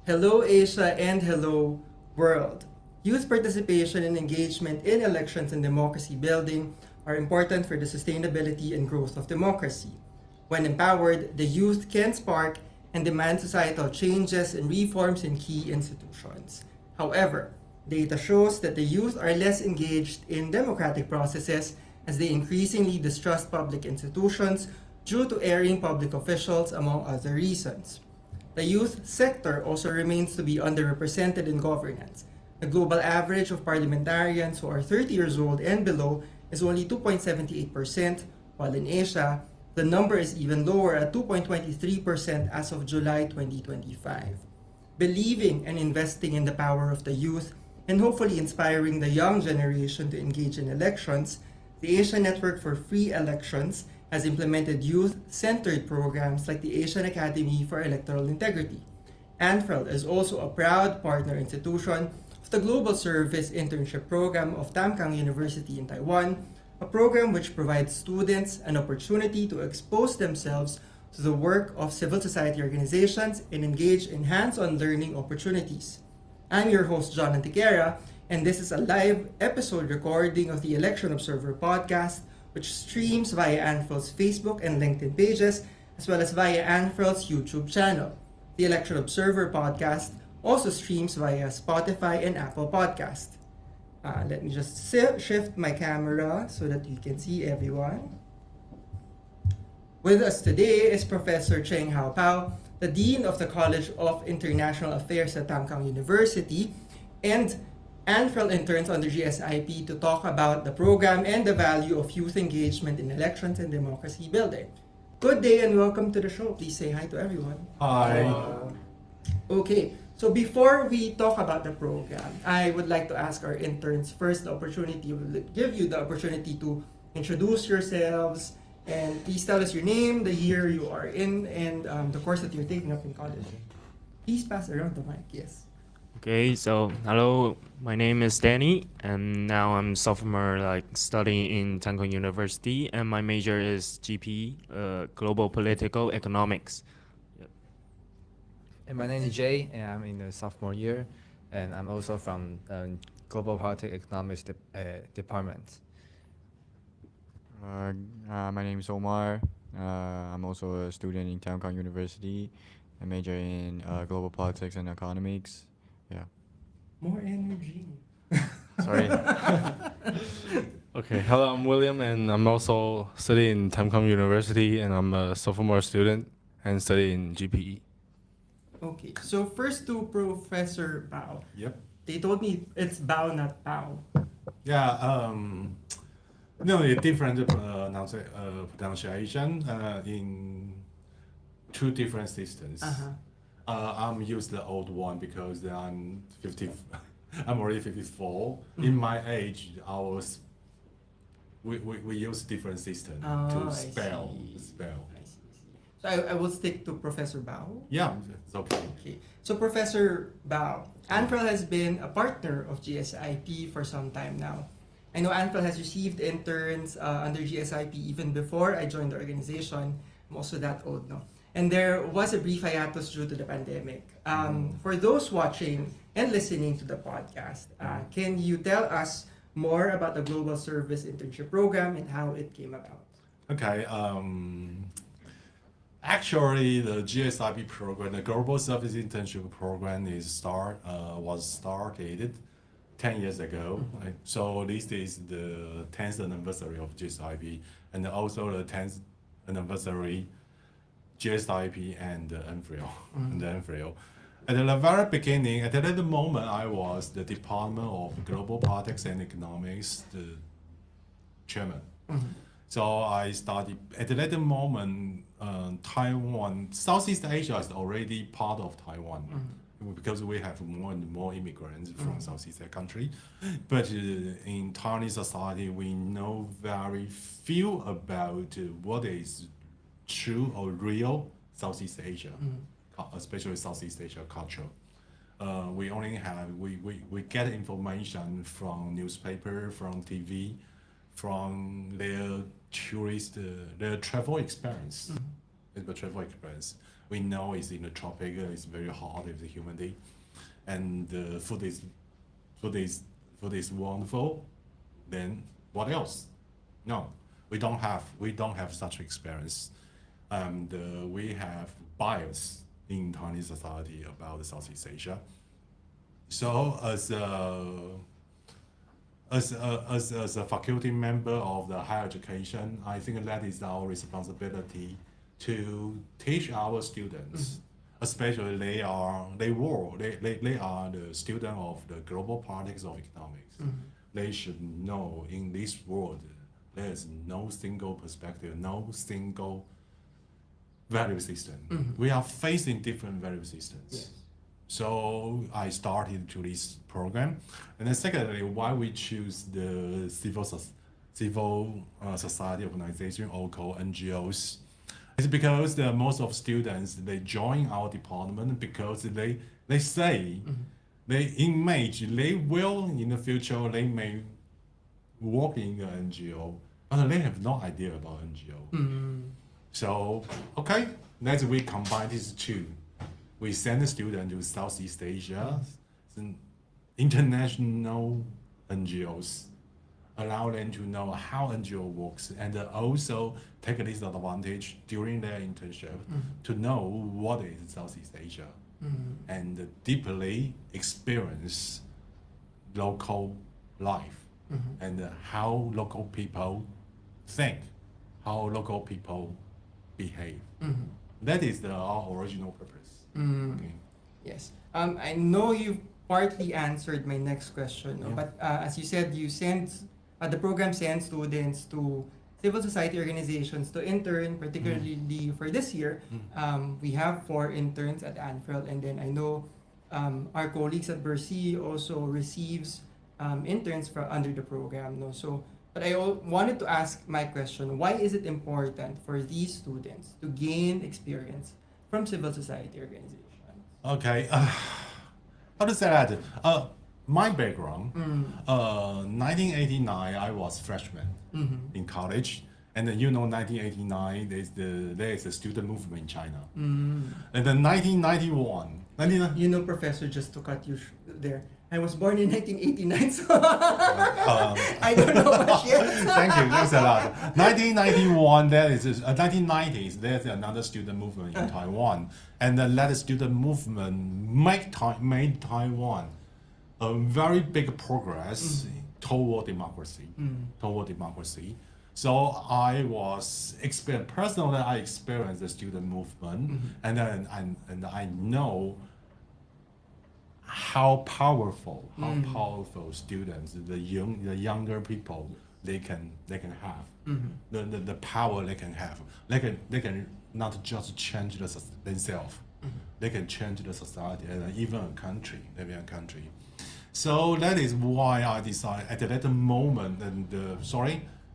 Hello Asia and hello world. Youth participation and engagement in elections and democracy building are important for the sustainability and growth of democracy. When empowered, the youth can spark and demand societal changes and reforms in key institutions. However, data shows that the youth are less engaged in democratic processes as they increasingly distrust public institutions due to erring public officials, among other reasons. The youth sector also remains to be underrepresented in governance. The global average of parliamentarians who are 30 years old and below is only 2.78%, while in Asia, the number is even lower at 2.23% as of July 2025. Believing and investing in the power of the youth and hopefully inspiring the young generation to engage in elections, the Asian Network for Free Elections has implemented youth-centered programs like the Asian Academy for Electoral Integrity. ANFREL is also a proud partner institution of the Global Service Internship Program of Tamkang University in Taiwan, a program which provides students an opportunity to expose themselves to the work of civil society organizations and engage in hands-on learning opportunities. I'm your host, John Antiquera, and this is a live episode recording of the Election Observer podcast, which streams via ANFREL's Facebook and LinkedIn pages, as well as via ANFREL's YouTube channel. The Election Observer podcast also streams via Spotify and Apple Podcast. Let me just shift my camera so that you can see everyone. With us today is Professor Cheng-Hao Pao, the Dean of the College of International Affairs at Tamkang University, and ANFREL interns under GSIP to talk about the program and the value of youth engagement in elections and democracy building. Good day and welcome to the show. Please say hi to everyone. Hi. Okay, so before we talk about the program, I would like to ask our interns first give you the opportunity to introduce yourselves and please tell us your name, the year you are in, and the course that you're taking up in college. Please pass around the mic, yes. Okay, so hello, my name is Danny, and now I'm sophomore, studying in Tamkang University, and my major is GP, Global Political Economics. And my name is Jay, and I'm in the sophomore year, and I'm also from Global Politics Economics Department. My name is Omar. I'm also a student in Tamkang University. I major in global politics and economics. Yeah. More energy. Sorry. Okay, hello, I'm William, and I'm also studying in Tamkang University, and I'm a sophomore student and studying GPE. Okay, so first to Professor Bao. Yep. They told me it's Bao, not Pao. Yeah. No, a different pronunciation in two different systems. I'm used the old one because I'm 50. I'm already 54. In my age, we use different system to spell. So I will stick to Professor Bao. Yeah, it's okay. Okay. So Professor Bao, ANFREL has been a partner of GSIP for some time now. I know ANFREL has received interns under GSIP even before I joined the organization. I'm also that old now. And there was a brief hiatus due to the pandemic. For those watching and listening to the podcast, can you tell us more about the Global Service Internship Program and how it came about? Okay. Actually, the GSIP program, the Global Service Internship Program, was started 10 years ago. Right? So this is the 10th anniversary of GSIP, and also the 10th anniversary GSIP and ANFREL. At the very beginning, at that moment, I was the Department of Global Politics and Economics, the chairman. So I started, at that moment, Taiwan, Southeast Asia is already part of Taiwan because we have more and more immigrants from Southeast Asia country. But in Taiwanese society, we know very few about what is true or real Southeast Asia, especially Southeast Asia culture. We only have, we get information from newspaper, from TV, from their tourist, their travel experience. The travel experience. We know it's in the tropic, it's very hot, it's a humidity, and the food is wonderful. Then what else? No, we don't have such experience, and we have bias in Chinese society about Southeast Asia. So as a faculty member of the higher education, I think that is our responsibility to teach our students, especially they are the student of the global politics of economics. They should know in this world there is no single perspective, no single value system. We are facing different value systems. Yes. So I started to this program, and then secondly, why we choose the civil society organization, or called NGOs, is because most of students they join our department because they say they imagine they will in the future they may work in an NGO, but they have no idea about NGO. So okay, let's we combine these two. We send the student to Southeast Asia, international NGOs, allow them to know how NGO works, and also take this advantage during their internship to know what is Southeast Asia, and deeply experience local life, and how local people think, how local people behave. That is our original purpose. Okay. Yes. I know you partly answered my next question, no? Yeah. But as you said, you send the program sends students to civil society organizations to intern, particularly for this year. We have 4 interns at ANFREL, and then I know our colleagues at Bercy also receives interns under the program, no? So, but I wanted to ask my question: why is it important for these students to gain experience from civil society organizations? Okay, how to say that? My background, 1989, I was freshman in college, and then 1989 there is a student movement in China, and then 1991, Professor, just to cut you there, I was born in 1989, so I don't know much yet. thanks a lot. 1991, 1990s, there's another student movement in Taiwan, and that student movement made Taiwan a very big progress toward democracy. So I was personally, I experienced the student movement, and then I know how powerful students, the younger people, they can have the power they can have. They can not just change themselves, they can change the society and even a country, maybe a country. So that is why I decided at that moment, and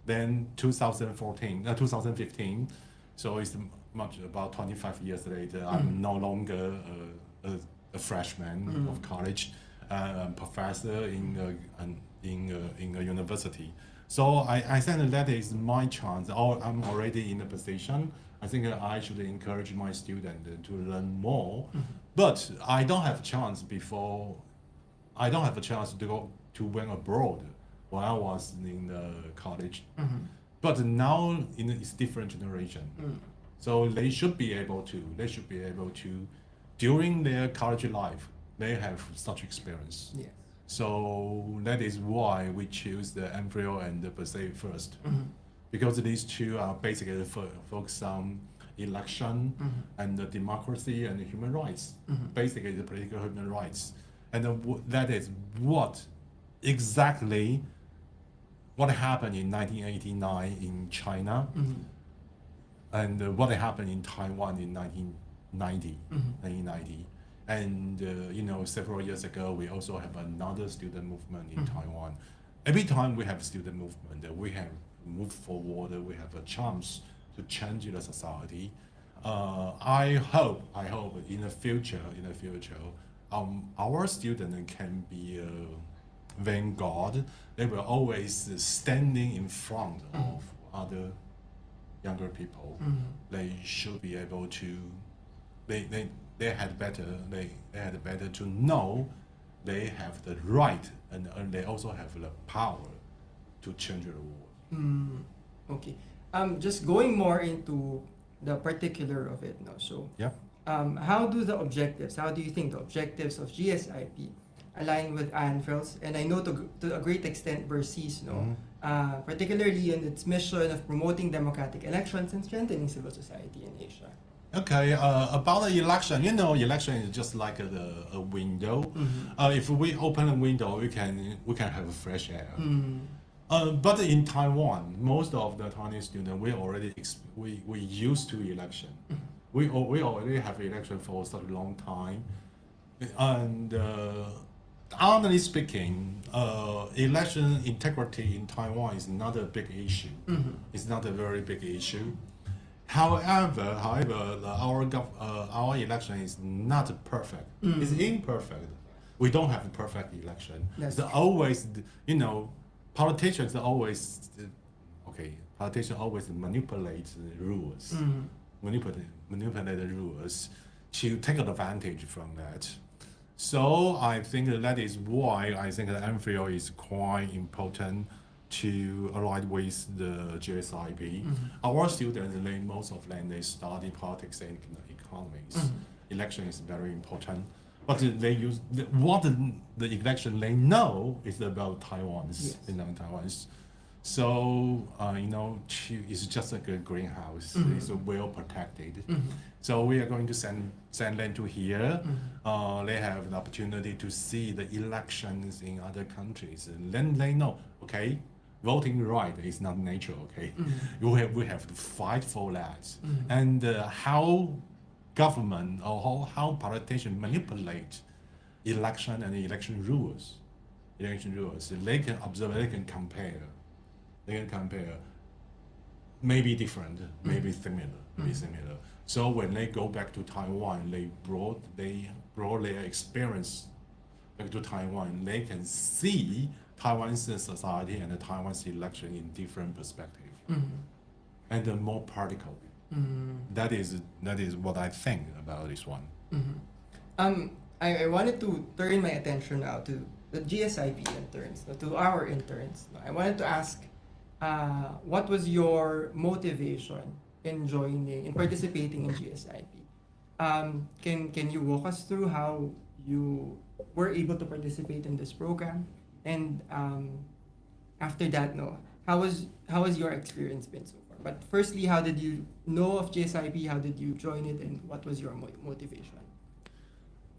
then 2015. So it's much about 25 years later. I'm no longer a freshman of college, professor in a university. So I think that is my chance. I'm already in a position. I think I should encourage my student to learn more. But I don't have a chance to go to went abroad when I was in college. But now it's different generation. So they should be able to during their college life, they have such experience. Yes. So that is why we choose the ANFREL and the Bercy first, because these two are basically focused on election and the democracy and the human rights, basically the political human rights, and that is what happened in 1989 in China, and what happened in Taiwan in 1990. And several years ago, we also have another student movement in Taiwan. Every time we have student movement, we have moved forward, we have a chance to change the society. I hope in the future, our students can be a vanguard. They will always standing in front of other younger people. They should be able to they had better to know they have the right and they also have the power to change the world. Okay. Just going more into the particular of it now. So, Yeah. how do you think the objectives of GSIP align with ANFREL's? And I know to a great extent Bercy's, particularly in its mission of promoting democratic elections and strengthening civil society in Asia. Okay, about the election, election is just like a window. If we open a window, we can have fresh air. But in Taiwan, most of the Taiwanese students we used to election. We already have election for such a long time, and honestly speaking, election integrity in Taiwan is not a big issue. It's not a very big issue. However, our election is not perfect. It's imperfect. We don't have a perfect election. That's Always, politicians always manipulate the rules, manipulate the rules to take advantage from that. So I think that is why I think that ANFREL is quite important to align with the GSIP. Our students, most of them, they study politics and economics. Election is very important. But they use what the election they know is about Taiwan's, Taiwan's. So it's just like a greenhouse. It's well protected. So we are going to send them to here. They have the opportunity to see the elections in other countries, and then they know, okay, voting right is not natural. Okay, we have to fight for that, and how government or how politicians manipulate election and election rules. They can observe, they can compare. Maybe different, maybe similar. So when they go back to Taiwan, they brought their experience back to Taiwan. They can see Taiwan's society and the Taiwan's election in different perspective, and more practical. That is what I think about this one. I wanted to turn my attention now to the GSIP interns, to our interns. I wanted to ask, what was your motivation in participating in GSIP? Can you walk us through how you were able to participate in this program? And after that, how has your experience been so far? But firstly, how did you know of GSIP? How did you join it? And what was your motivation?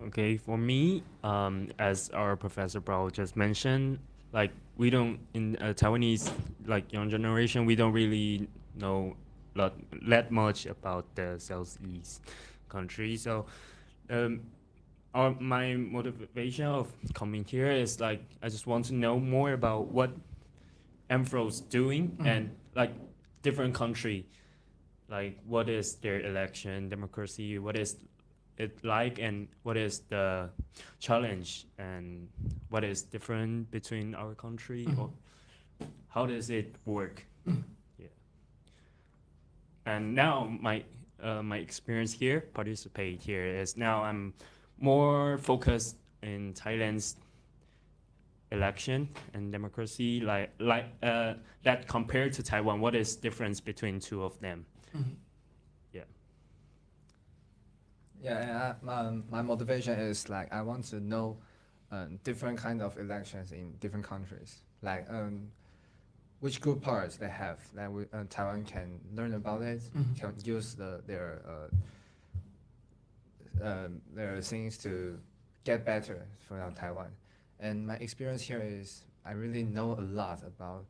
Okay, for me, as our Professor Pao just mentioned, like we don't in Taiwanese like young generation, we don't really know that much about the Southeast country. So, my motivation of coming here is like I just want to know more about what ANFREL's doing and like different country, like what is their election democracy, what is it like, and what is the challenge, and what is different between our country, or how does it work? Yeah. And now my experience here, participate here, is now I'm more focused in Thailand's election and democracy, like that compared to Taiwan. What is difference between two of them? Yeah. Yeah, my motivation is like I want to know different kind of elections in different countries, like which good parts they have that Taiwan can learn about it, can use their things to get better for Taiwan. And my experience here is I really know a lot about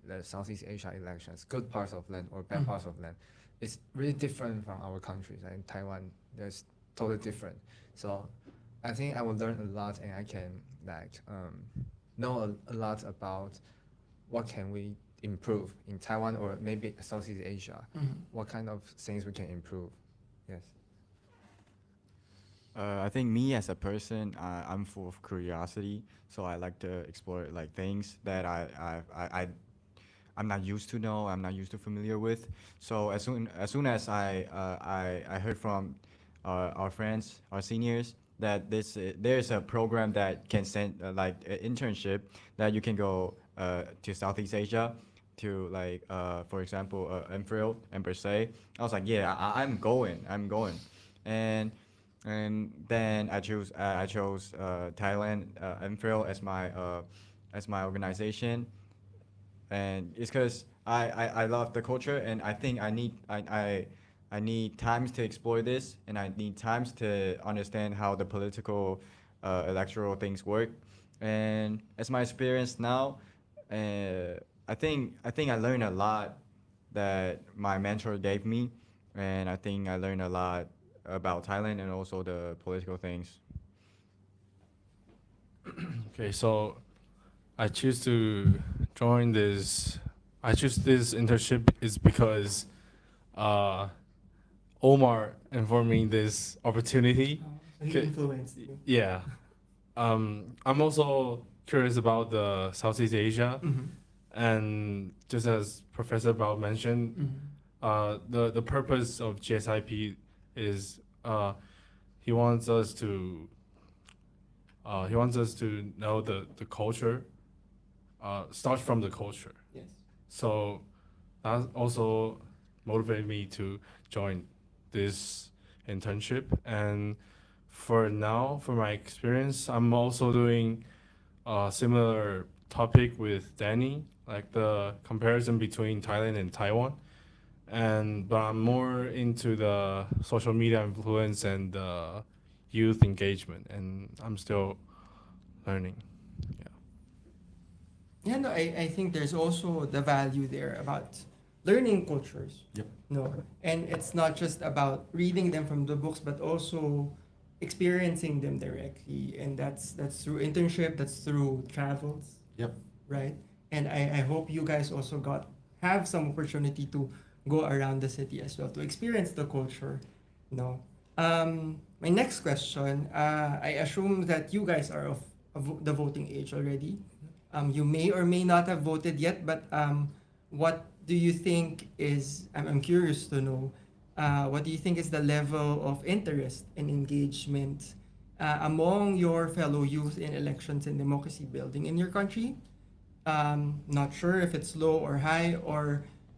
the Southeast Asia elections, good parts of land or bad parts of land. It's really different from our countries. Like in Taiwan, there's totally different. So I think I will learn a lot, and I can like know a lot about what can we improve in Taiwan or maybe Southeast Asia. What kind of things we can improve? Yes. I think me as a person, I'm full of curiosity, so I like to explore like things that I'm not used to know, I'm not used to familiar with. So as soon as I heard from our friends, our seniors, that there's a program that can send like an internship that you can go to Southeast Asia to like for example ANFREL and per se. I was like, yeah, I'm going, and then I chose Thailand ANFREL as my organization, and it's because I love the culture, and I think I need times to explore this, and I need times to understand how the political electoral things work. And as my experience now, I think I learned a lot that my mentor gave me, and I think I learned a lot about Thailand and also the political things. Okay, so I choose to join this. I choose this internship is because uh, Omar informed me this opportunity. So he Okay. influenced you. Yeah. I'm also curious about the Southeast Asia, Mhm. and just as Professor Bao mentioned, the purpose of GSIP is he wants us to know the culture, starts from the culture. Yes. So that also motivated me to join this internship. And for now, for my experience, I'm also doing a similar topic with Danny, like the comparison between Thailand and Taiwan. But I'm more into the social media influence and youth engagement, and I'm still learning. Yeah. Yeah, no, I think there's also the value there about learning cultures. Yep. No, and it's not just about reading them from the books, but also experiencing them directly, and that's through internship, that's through travels, Yep. right? And I hope you guys also have some opportunity to go around the city as well to experience the culture. No. My next question, I assume that you guys are of the voting age already. You may or may not have voted yet, but what do you think is, I'm curious to know, what do you think is the level of interest and engagement among your fellow youth in elections and democracy building in your country? Not sure if it's low or high,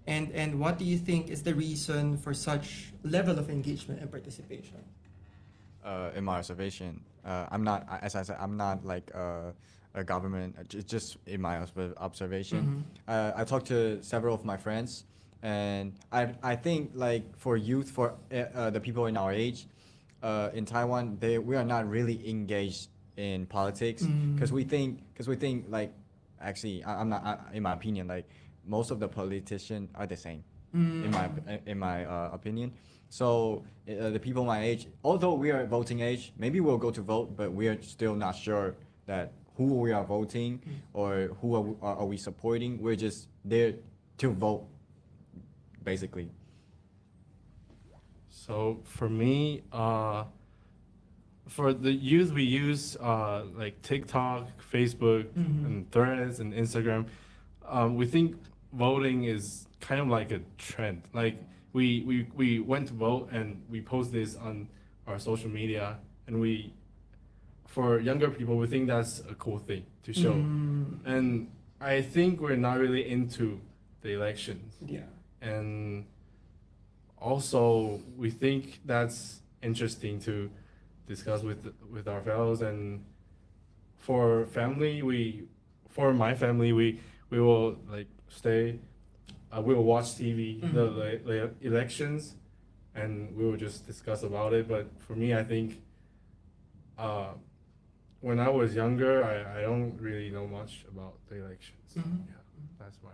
and what do you think is the reason for such level of engagement and participation? In my observation, I'm not, as I said, I'm not like a government, just in my observation. I talked to several of my friends, and I think like for youth, for the people in our age, in Taiwan, we are not really engaged in politics because we think like, actually, I'm not, in my opinion, like most of the politicians are the same, in my opinion. So the people my age, although we are voting age, maybe we'll go to vote, but we are still not sure that who we are voting or who are we supporting. We're just there to vote, basically. So for me, for the youth, we use like TikTok, Facebook, and Threads and Instagram. We think voting is kind of like a trend. Like we went to vote and we post this on our social media, and for younger people, we think that's a cool thing to show. And I think we're not really into the elections. Yeah. And also, we think that's interesting to discuss with our fellows. And for my family, we will like stay. We will watch TV, the elections, and we will just discuss about it. But for me, I think when I was younger, I don't really know much about the elections. Yeah, that's my.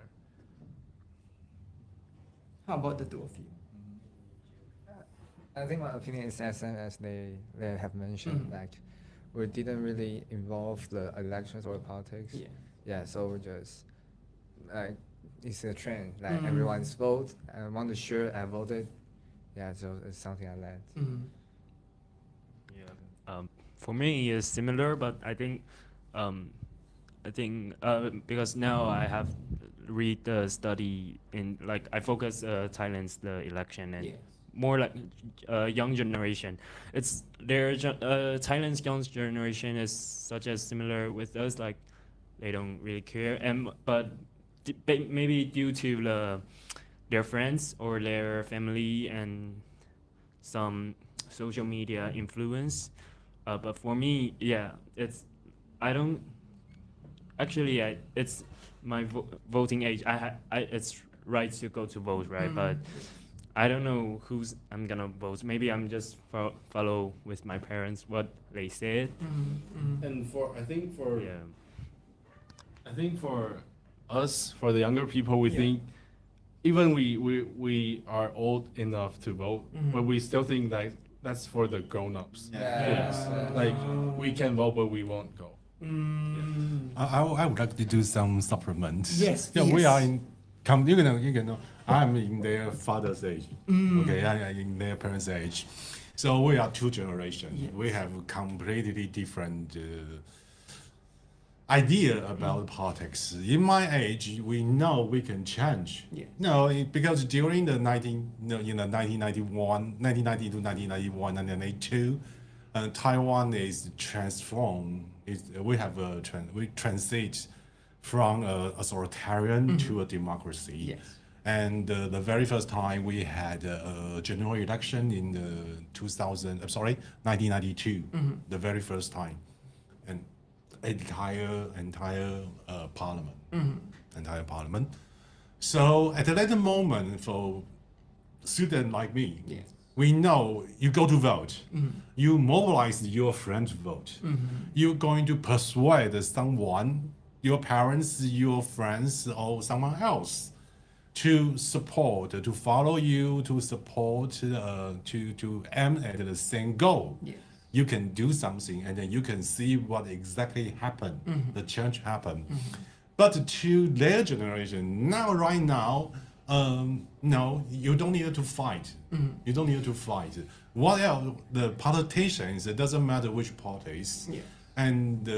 How about the two of you? I think my opinion is as they have mentioned, like we didn't really involve the elections or politics. Yeah. Yeah, so we just like it's a trend. Like everyone's vote. I want to share. I voted. Yeah, so it's something I learned. Yeah. For me, it's similar, but I think because now I have read the study in like I focus Thailand's the election and Yes. more like young generation. It's Thailand's young generation is such as similar with us, like they don't really care, and but maybe due to their friends or their family and some social media influence. But for me, yeah, I don't actually. It's my voting age. It's right to go to vote, right? But I don't know who's I'm gonna vote. Maybe I'm just follow with my parents what they said. And Yeah. I think for us, for the younger people, we think even we are old enough to vote, but we still think that that's for the grown-ups. Like we can vote, but we won't go. I would like to do some supplement. Yes, Yeah, we yes. are in. You know, I'm in their father's age. Okay, I am in their parents' age. So we are two generations. Yes. We have completely different idea about politics. In my age, we know we can change. Yes. No, because during the 1990 to 1991, 1992, Taiwan is transformed. We transit from authoritarian to a democracy. Yes. And the very first time we had a general election in 1992, the very first time, and entire parliament, entire parliament. So at that moment, for student like me, Yes. we know you go to vote, you mobilize your friends to vote. You're going to persuade someone, your parents, your friends, or someone else to support, to follow you, to support, to aim at the same goal. Yes. You can do something, and then you can see what exactly happened, the change happened. But to their generation, right now, no, you don't need to fight. You don't need to fight. What else? The politicians, it doesn't matter which parties, Yeah. and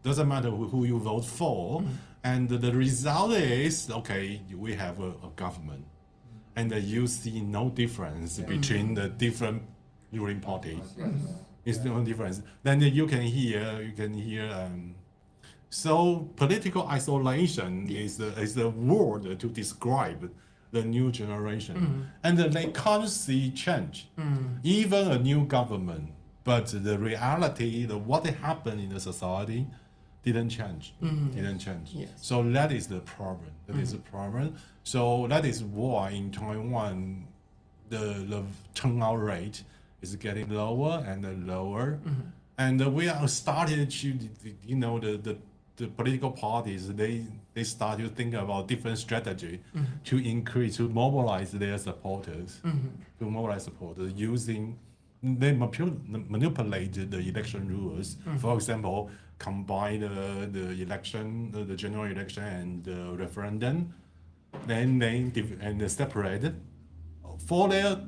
doesn't matter who you vote for. And the result is, okay, we have a government, and you see no difference between the different ruling parties. It's no difference. Then you can hear. So political isolation is a word to describe the new generation, and they can't see change, even a new government. But the reality, what happened in the society, didn't change. Didn't change. Yes. So that is the problem. That is the problem. So that is why in Taiwan, the turnout rate is getting lower and lower, and we are started to, the political parties, they start to think about different strategy to mobilize their supporters, using, they manipulate the election rules. For example, combine the election, the general election and the referendum, then they separate. For their,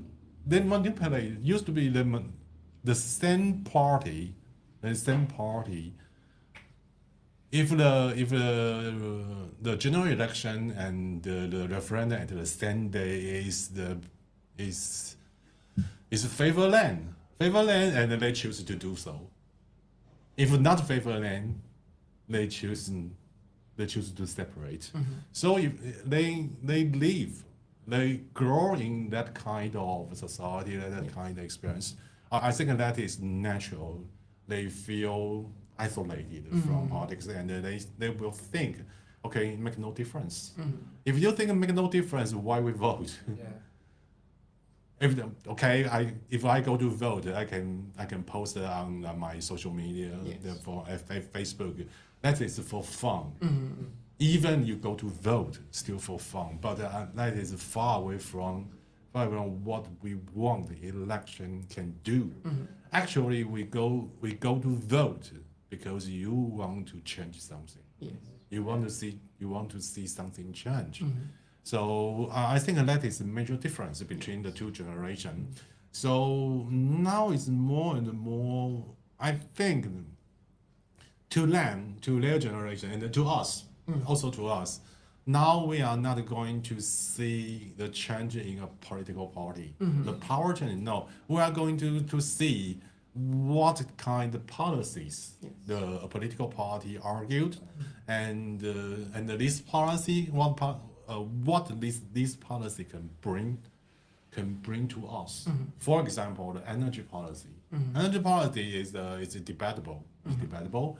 they manipulate. It used to be the same party. If the general election and the referendum at the same day is favor land, and they choose to do so. If not favor land, they choose to separate. So if they live, they grow in that kind of society, that kind of experience. I think that is natural. They feel isolated from politics, and they will think, okay, it makes no difference. If you think it makes no difference, why we vote? If I go to vote, I can post it on my social media, for Facebook. That is for fun. Even you go to vote, still for fun. But that is far away from what we want the election can do. Actually, we go to vote because you want to change something. Yes. You want to see something change. So I think that is a major difference between the two generations. So now it's more and more, I think, to them, to their generation, and to us, also to us, now we are not going to see the change in a political party. The power change, no. We are going to see what kind of policies the political party argued, and this policy, what this policy can bring to us. For example, the energy policy. Energy policy is debatable. It's debatable.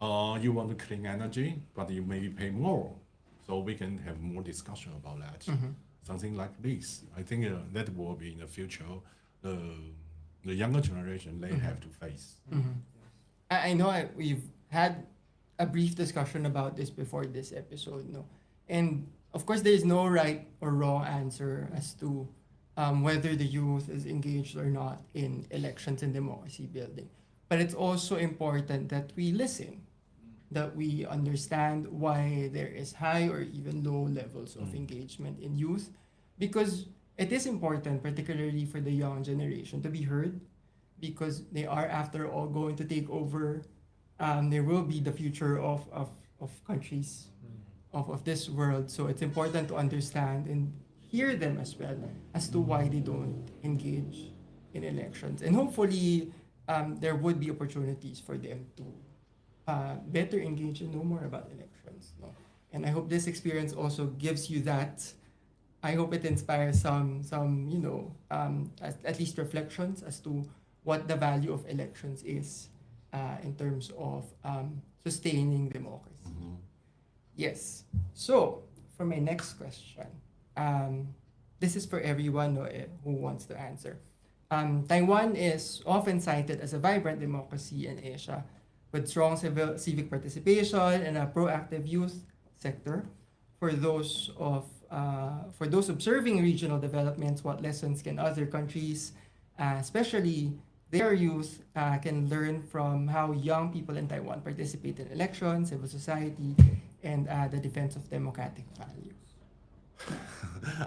You want to clean energy, but you maybe pay more. So we can have more discussion about that. Something like this. I think that will be in the future the younger generation they have to face. I know we've had a brief discussion about this before this episode, no? And of course, there is no right or wrong answer as to whether the youth is engaged or not in elections and democracy building. But it's also important that we listen, that we understand why there is high or even low levels of engagement in youth, because it is important, particularly for the young generation, to be heard, because they are, after all, going to take over. They will be the future of countries, of this world. So it's important to understand and hear them as well as to why they don't engage in elections. And hopefully, there would be opportunities for them to better engage and know more about elections. No? And I hope this experience also gives you that. I hope it inspires some at least reflections as to what the value of elections is in terms of sustaining democracy. Yes. So, for my next question, this is for everyone who wants to answer. Taiwan is often cited as a vibrant democracy in Asia, with strong civic participation and a proactive youth sector. For those observing regional developments, what lessons can other countries, especially their youth, can learn from how young people in Taiwan participate in elections, civil society, and the defense of democratic values?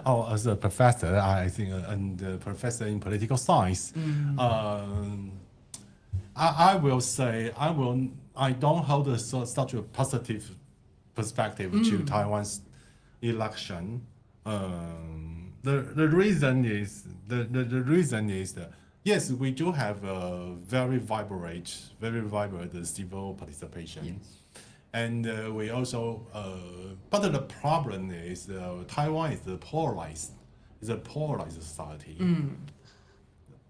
As a professor, I think, and a professor in political science, I will say I don't hold such a positive perspective to Taiwan's election. The reason is that yes, we do have a very vibrant civil participation. Yes. And we also, but the problem is Taiwan is a polarized society.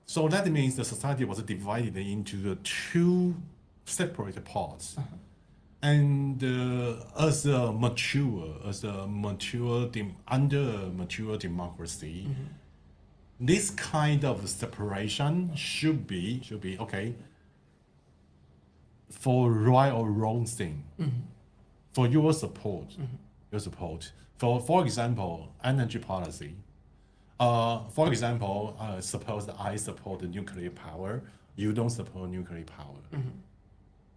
So that means the society was divided into the two separate parts. And as a mature democracy, this kind of separation should be okay for right or wrong thing, for your support, For example, energy policy. For example, suppose I support nuclear power, you don't support nuclear power.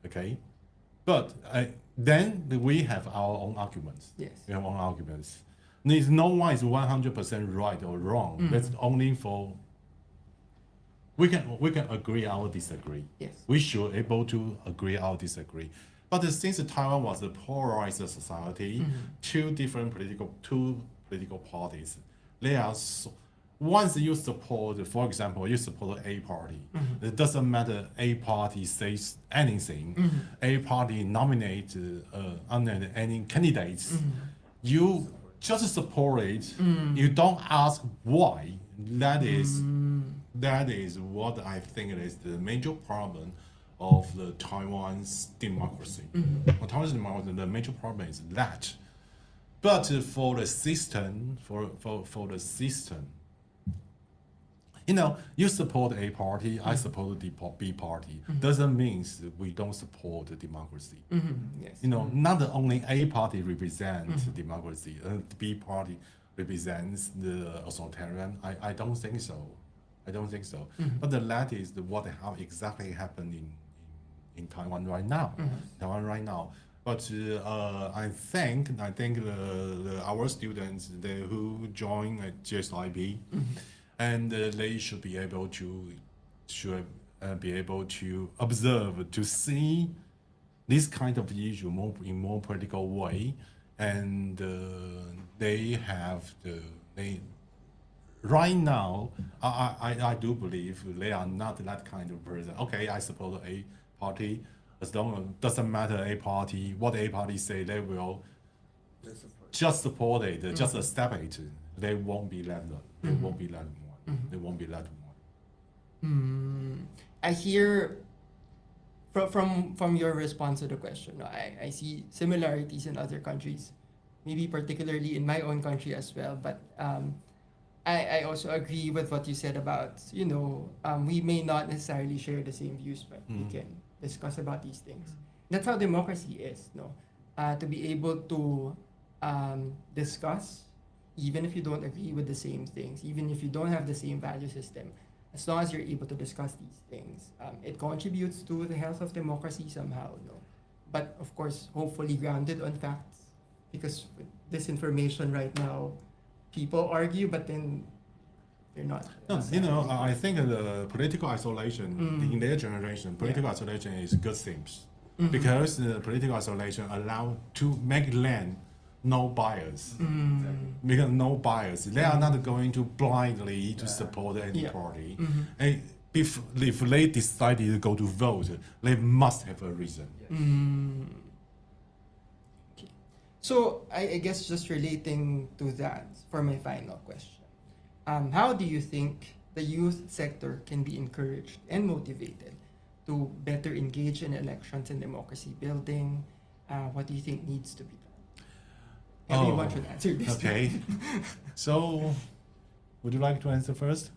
Okay, but then we have our own arguments. Yes. We have our own arguments. There's no one is 100% right or wrong. That's only for. We can agree or disagree. Yes. We should able to agree or disagree. But since Taiwan was a polarized society, two political parties, they are once you support, for example, you support A party, it doesn't matter A party says anything, A party nominate any candidates, you just support it, you don't ask why. That is what I think is the major problem of the Taiwan's democracy. For Taiwan's democracy, the major problem is that. But for the system, for the system, you support A party, I support the B party. Doesn't mean we don't support the democracy. Yes. Not only A party represents democracy, the B party represents the authoritarian. I don't think so. But that is what exactly happened in Taiwan right now. But I think our students who join GSIP, and they should be able to observe, to see this kind of issue in more political way, and they have right now, I do believe they are not that kind of person. Okay, I support a party. As long as doesn't matter a party, what a party say, they will just support it, just accept it. They won't be let one. They won't be let one. They won't be let one. I hear from your response to the question, no, I see similarities in other countries, maybe particularly in my own country as well. But I also agree with what you said about, we may not necessarily share the same views, but we can discuss about these things. That's how democracy is, no? To be able to discuss, even if you don't agree with the same things, even if you don't have the same value system, as long as you're able to discuss these things, it contributes to the health of democracy somehow, no? But of course, hopefully grounded on facts, because with disinformation right now, people argue, but then they're not. No, I think the political isolation in their generation, political isolation is good things, because the political isolation allow to make land no bias. Because no bias, they are not going to blindly to support any party. And if they decided to go to vote, they must have a reason. Okay. So I guess just relating to that for my final question, how do you think the youth sector can be encouraged and motivated to better engage in elections and democracy building? What do you think needs to be done? Everyone should answer this. Okay. So, would you like to answer first?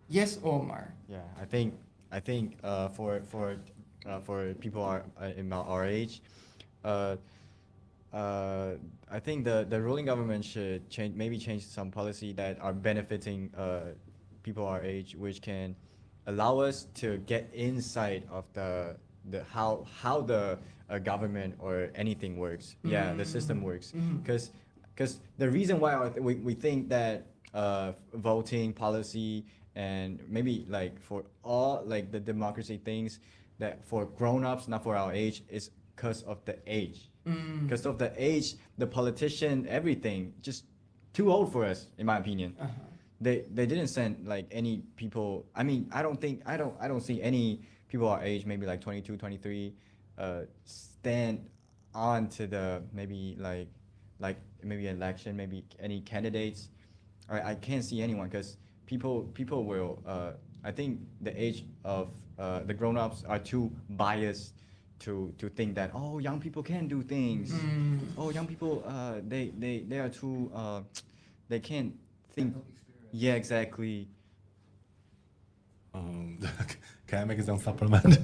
Yes, Omar. Yeah, I think for people in our age, I think the ruling government should change some policy that are benefiting people our age, which can allow us to get insight of the how the government or anything works. Yeah, the system works. Because the reason why we think that voting policy and maybe like for all like the democracy things that for grown-ups, not for our age, is because of the age. Because of the age, the politician, everything just too old for us, in my opinion. They didn't send like any people. I mean, I don't see any people our age, maybe like 22, 23, stand on to the maybe like maybe election, maybe any candidates. I can't see anyone because people will. I think the age of the grown-ups are too biased to think that young people can do things. Young people they are too they can't think. Yeah, exactly. Can I make some supplement?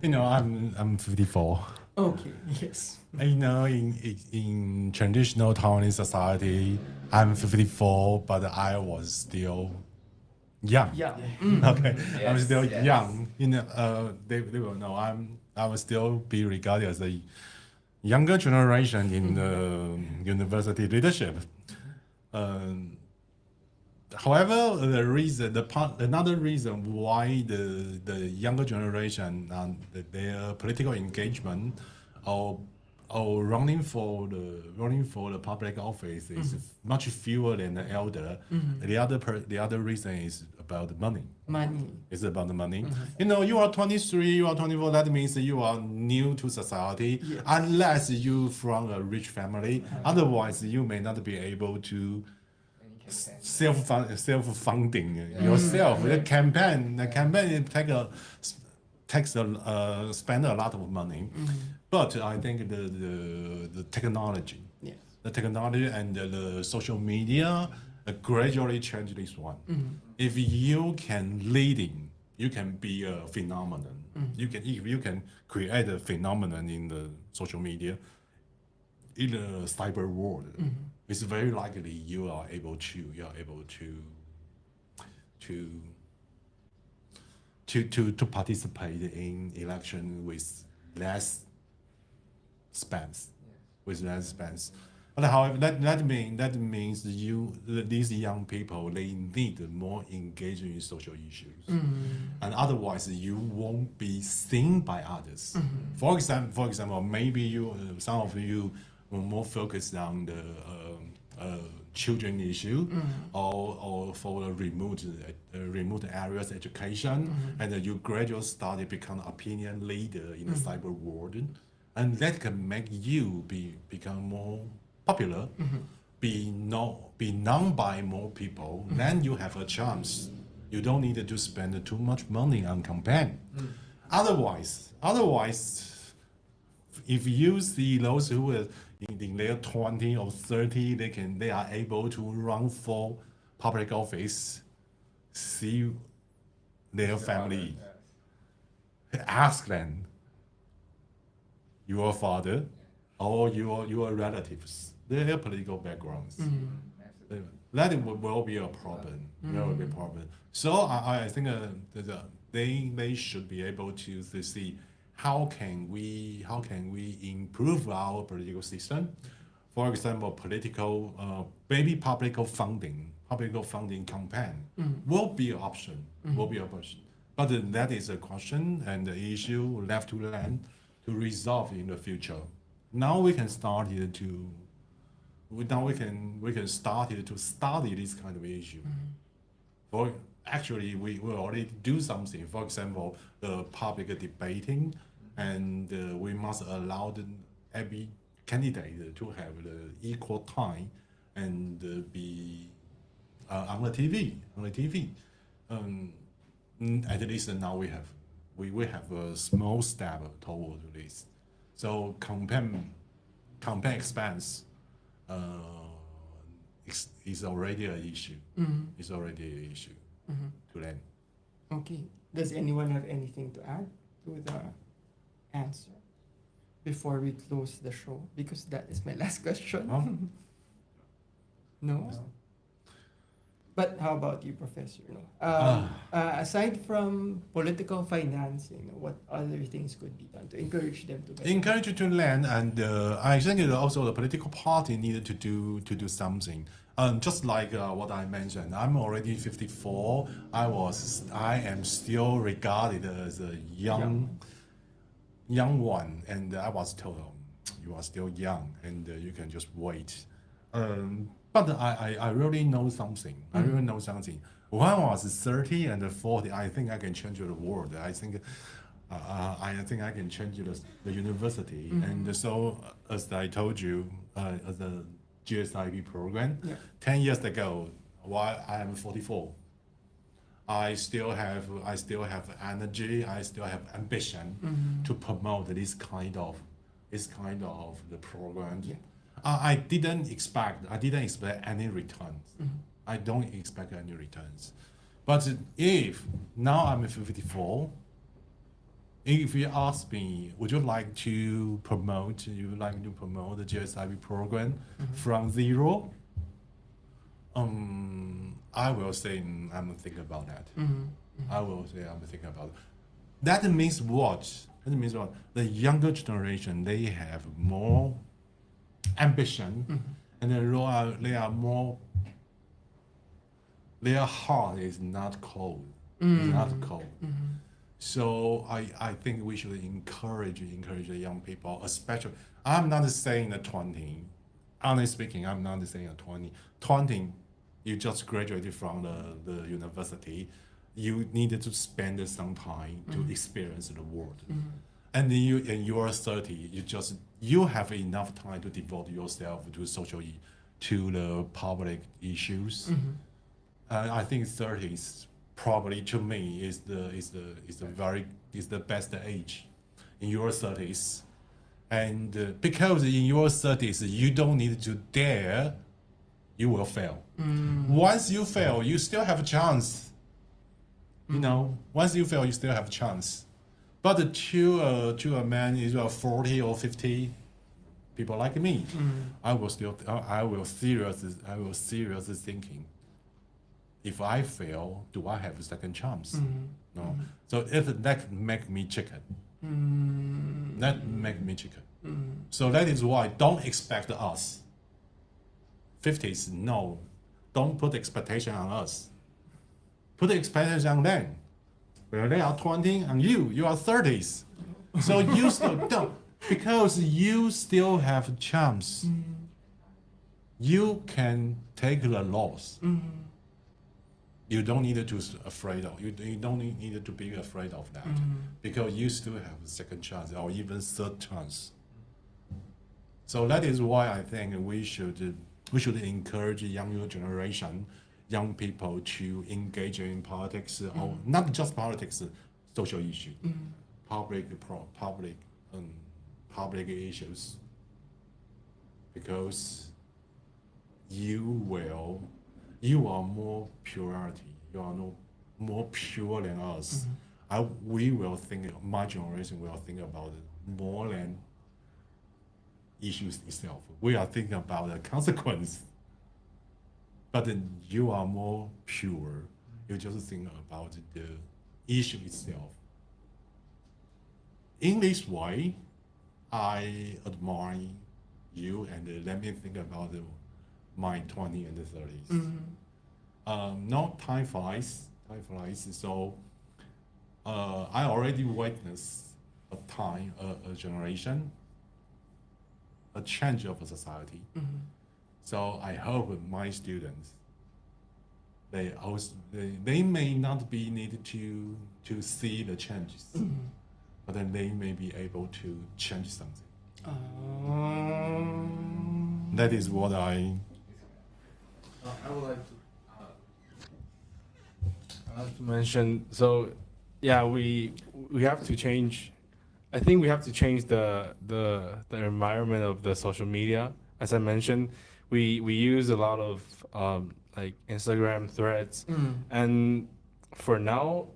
I'm 54. Okay. Yes. In traditional Taiwanese society, I'm 54, but I was still young. Yeah. Okay, I'm Yes, still yes. young. They will know I will still be regarded as a younger generation in the university leadership. However, another reason why the younger generation and their political engagement or running for the public office is much fewer than the elder. The other reason is about the money. Money. It's about the money. You are 23, you are 24. That means you are new to society, Yes. unless you from a rich family. Otherwise, you may not be able to self-funding yourself. The campaign spend a lot of money, but I think the technology, Yes. the technology and the social media gradually change this one. If you can leading, you can be a phenomenon. If you can create a phenomenon in the social media, in the cyber world, it's very likely you are able to participate in election with less spends. But however, that means these young people, they need more engagement in social issues, and otherwise you won't be seen by others. For example, maybe some of you were more focused on the children issue, or for the remote areas education, and then you gradually started become opinion leader in the cyber world, and that can make you become more popular, be known by more people. Then you have a chance. You don't need to spend too much money on campaign. Otherwise, if you see those who are in their 20 or 30, they are able to run for public office, see their family, ask them, your father or your relatives, their political backgrounds. That will be a problem. That will be a problem. So I think that they should be able to see how can we improve our political system. For example, maybe public funding campaign will be an option. But that is a question and the issue left to land to resolve in the future. Now we can start to study this kind of issue. Actually, we will already do something. For example, the public debating, and we must allow every candidate to have the equal time and be on the TV. At least now we have a small step toward this. So campaign expense is already an issue. It's already an issue to them. Okay. Does anyone have anything to add to the answer before we close the show? Because that is my last question. No? But how about you, Professor? Aside from political financing, what other things could be done to encourage them to encourage you to learn? And I think also the political party needed to do something. Just like what I mentioned, I'm already 54. I am still regarded as a young one, and I was told, you are still young, and you can just wait. But I really know something. I really know something. When I was 30 and 40, I think I can change the world. I think I can change the university. And so, as I told you, as a GSIP program, 10 years ago, while I am 44, I still have energy. I still have ambition to promote this kind of the program. I didn't expect any returns. I don't expect any returns. But if now I'm 54, if you ask me, would you like to promote the GSIP program from zero? I will say I'm thinking about that. I will say I'm thinking about it. That means what? The younger generation, they have more ambition, and their heart is not cold. It's not cold. So I think we should encourage the young people, especially. I'm not saying the 20. Honestly speaking, I'm not saying a 20. 20, you just graduated from the university. You needed to spend some time to experience the world. And in your 30, you have enough time to devote yourself to the public issues. I think 30s probably to me is the best age in your 30s, and because in your 30s you don't need to dare, you will fail. Once you fail, you still have a chance. Once you fail, you still have a chance. But to a man is 40 or 50, people like me, I will seriously thinking, if I fail, do I have a second chance? No. So that make me chicken. That make me chicken. So that is why don't expect us 50s, no, don't put expectation on us. Put the expectation on them. Where they are 20 and you are 30s. So you still don't, because you still have a chance. You can take the loss. You don't need to afraid of, you don't need to be afraid of that, because you still have a second chance or even third chance. So that is why I think we should encourage younger generation, young people to engage in politics, or not just politics, social issue, public issues, because you are more purity, you are more pure than us. We will think, my generation will think about it more than issues itself. We are thinking about the consequence. But then you are more pure. You just think about the issue itself. In this way, I admire you, and let me think about my 20 and the 30s. No, time flies. So I already witnessed a time, a generation, a change of a society. So I hope my students, they may not be needed to see the changes, but then they may be able to change something. That is what I would like to mention. So, yeah, we have to change. I think we have to change the environment of the social media. As I mentioned, we use a lot of like Instagram threads, and for now,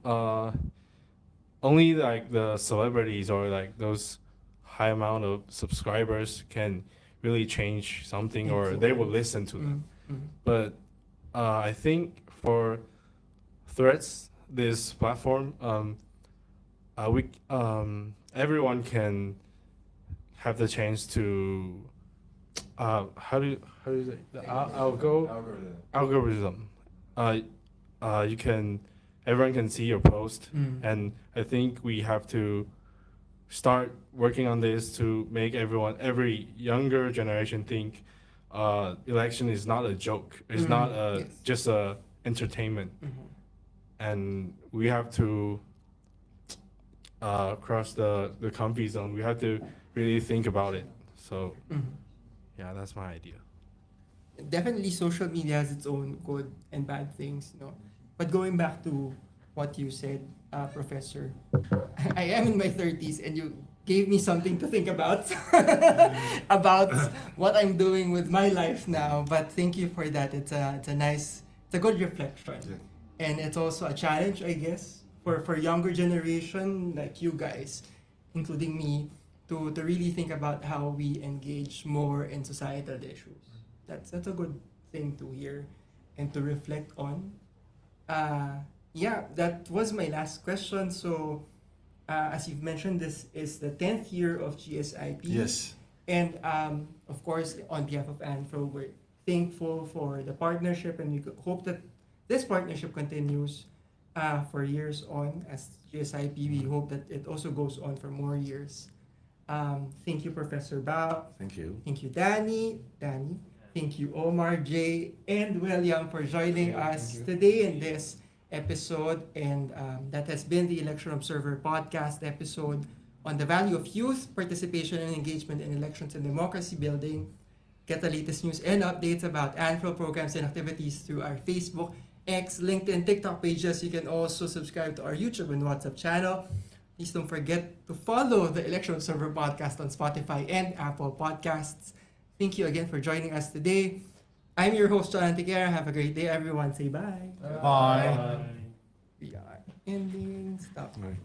only like the celebrities or like those high amount of subscribers can really change something, or they will listen to them. But I think for Threads, this platform, everyone can have the chance to how do you say algorithm. Everyone can see your post, and I think we have to start working on this to make every younger generation think election is not a joke. It's not just a entertainment, and we have to cross the comfort zone. We have to really think about it. So, yeah, that's my idea. Definitely, social media has its own good and bad things, no. But going back to what you said, Professor, I am in my 30s, and you gave me something to think about about what I'm doing with my life now. But thank you for that. It's a good reflection, and it's also a challenge, I guess, for younger generation like you guys, including me, to really think about how we engage more in societal issues. That's a good thing to hear and to reflect on. Yeah, that was my last question. So, as you've mentioned, this is the 10th year of GSIP. yes. And of course, on behalf of ANFREL, we're thankful for the partnership, and we hope that this partnership continues for years on as GSIP. We hope that it also goes on for more years. Thank you, Professor Bao. Thank you. Thank you, Danny. Thank you, Omar, Jay, and William for joining us today in this episode. And that has been the Election Observer podcast episode on the value of youth participation and engagement in elections and democracy building. Get the latest news and updates about ANFREL programs and activities through our Facebook, X, LinkedIn, TikTok pages. You can also subscribe to our YouTube and WhatsApp channel. Please don't forget to follow the Election Observer podcast on Spotify and Apple Podcasts. Thank you again for joining us today. I'm your host, John Antiquera. Have a great day, everyone. Say bye. Bye. We are ending. Stop. Right.